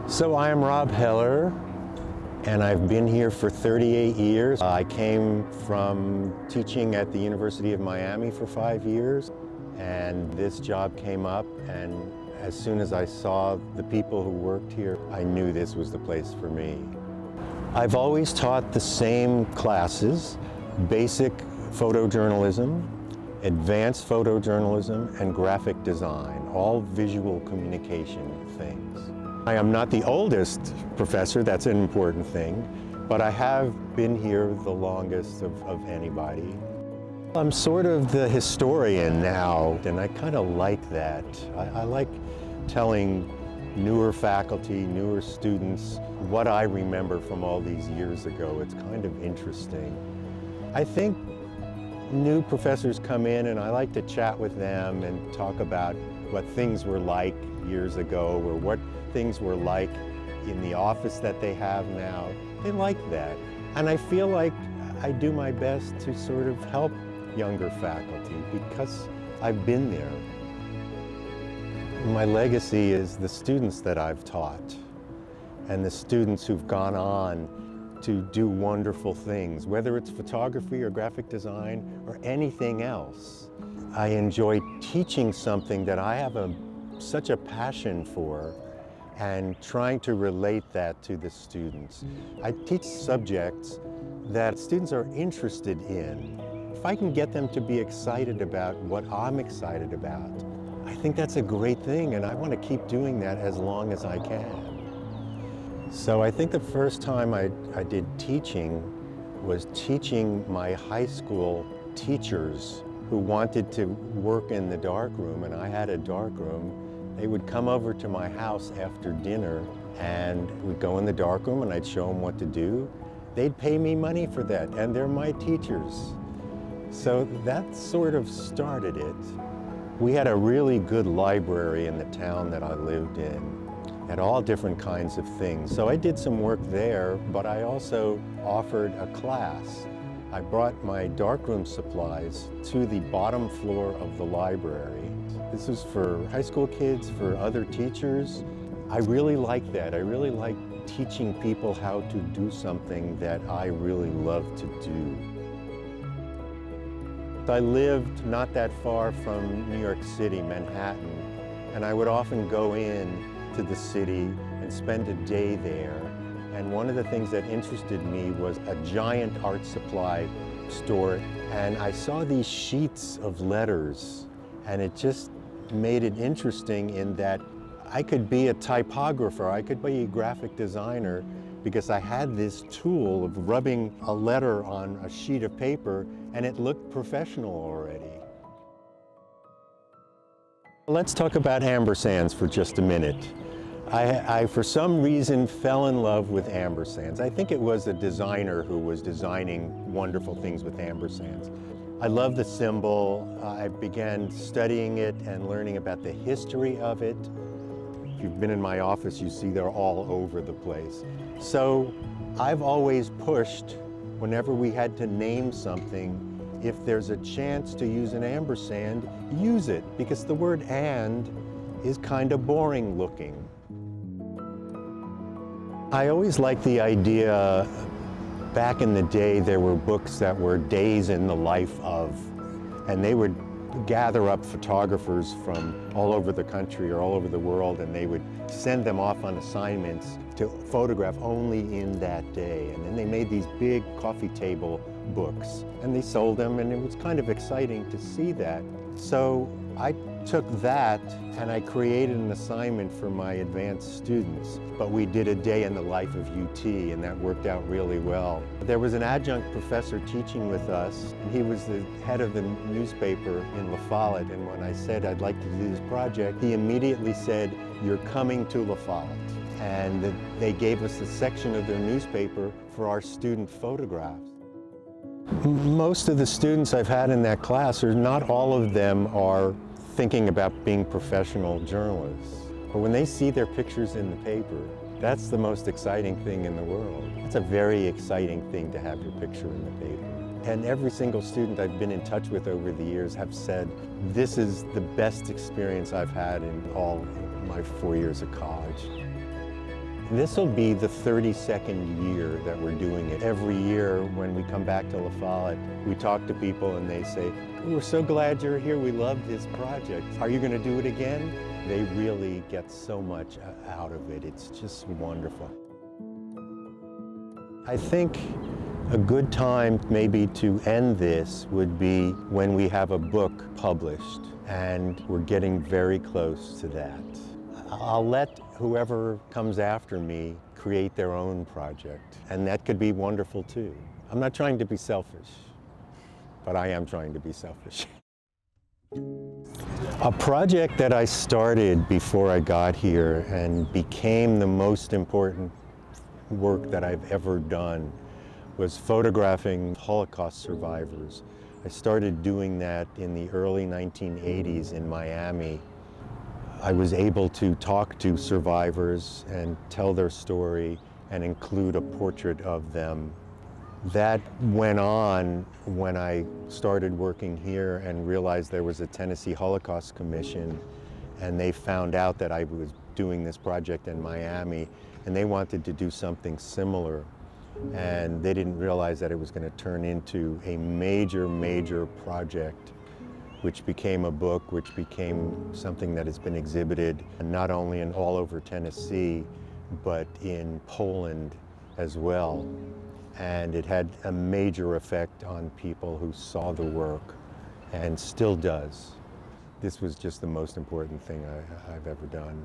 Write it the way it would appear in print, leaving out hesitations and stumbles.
So I'm Rob Heller, and I've been here for 38 years. I came from teaching at the University of Miami for 5 years, and this job came up, and as soon as I saw the people who worked here, I knew this was the place for me. I've always taught the same classes: basic photojournalism, advanced photojournalism, and graphic design, all visual communication things. I am not the oldest professor, that's an important thing, but I have been here the longest of anybody. I'm sort of the historian now, and I kind of like that. I like telling newer faculty, newer students, what I remember from all these years ago. It's kind of interesting. I think new professors come in and I like to chat with them and talk about what things were like years ago, or what things were like in the office that they have now. They like that. And I feel like I do my best to sort of help younger faculty because I've been there. My legacy is the students that I've taught and the students who've gone on to do wonderful things, whether it's photography or graphic design or anything else. I enjoy teaching something that I have such a passion for and trying to relate that to the students. I teach subjects that students are interested in. If I can get them to be excited about what I'm excited about, I think that's a great thing, and I want to keep doing that as long as I can. So I think the first time I did teaching was teaching my high school teachers who wanted to work in the darkroom, and I had a darkroom. They would come over to my house after dinner and we'd go in the darkroom and I'd show them what to do. They'd pay me money for that, and they're my teachers. So that sort of started it. We had a really good library in the town that I lived in, had all different kinds of things. So I did some work there, but I also offered a class. I brought my darkroom supplies to the bottom floor of the library. This was for high school kids, for other teachers. I really like that. I really like teaching people how to do something that I really love to do. I lived not that far from New York City, Manhattan, and I would often go in to the city and spend a day there. And one of the things that interested me was a giant art supply store, and I saw these sheets of letters, and it just made it interesting in that I could be a typographer, I could be a graphic designer, because I had this tool of rubbing a letter on a sheet of paper and it looked professional already. Let's talk about ambersands for just a minute. I, for some reason, fell in love with ambersands. I think it was a designer who was designing wonderful things with ambersands. I love the symbol. I began studying it and learning about the history of it. If you've been in my office, you see they're all over the place. So I've always pushed, whenever we had to name something, if there's a chance to use an ampersand, use it, because the word "and" is kind of boring looking. I always liked the idea, back in the day there were books that were days in the life of, and they would gather up photographers from all over the country or all over the world, and they would send them off on assignments to photograph only in that day. And then they made these big coffee table books and they sold them, and it was kind of exciting to see that. So I took that and I created an assignment for my advanced students, but we did a day in the life of UT, and that worked out really well. There was an adjunct professor teaching with us, and he was the head of the newspaper in La Follette, and when I said I'd like to do this project, he immediately said, "You're coming to La Follette." And they gave us a section of their newspaper for our student photographs. Most of the students I've had in that class, or not all of them, are thinking about being professional journalists. But when they see their pictures in the paper, that's the most exciting thing in the world. It's a very exciting thing to have your picture in the paper. And every single student I've been in touch with over the years have said, this is the best experience I've had in all my 4 years of college. This will be the 32nd year that we're doing it. Every year when we come back to La Follette, we talk to people and they say, we're so glad you're here, we love this project. Are you going to do it again? They really get so much out of it. It's just wonderful. I think a good time maybe to end this would be when we have a book published, and we're getting very close to that. I'll let whoever comes after me create their own project, and that could be wonderful too. I'm not trying to be selfish, but I am trying to be selfish. A project that I started before I got here and became the most important work that I've ever done was photographing Holocaust survivors. I started doing that in the early 1980s in Miami. I was able to talk to survivors and tell their story and include a portrait of them. That went on when I started working here and realized there was a Tennessee Holocaust Commission, and they found out that I was doing this project in Miami, and they wanted to do something similar. And they didn't realize that it was going to turn into a major project, which became a book, which became something that has been exhibited not only in all over Tennessee, but in Poland as well. And it had a major effect on people who saw the work, and still does. This was just the most important thing I've ever done.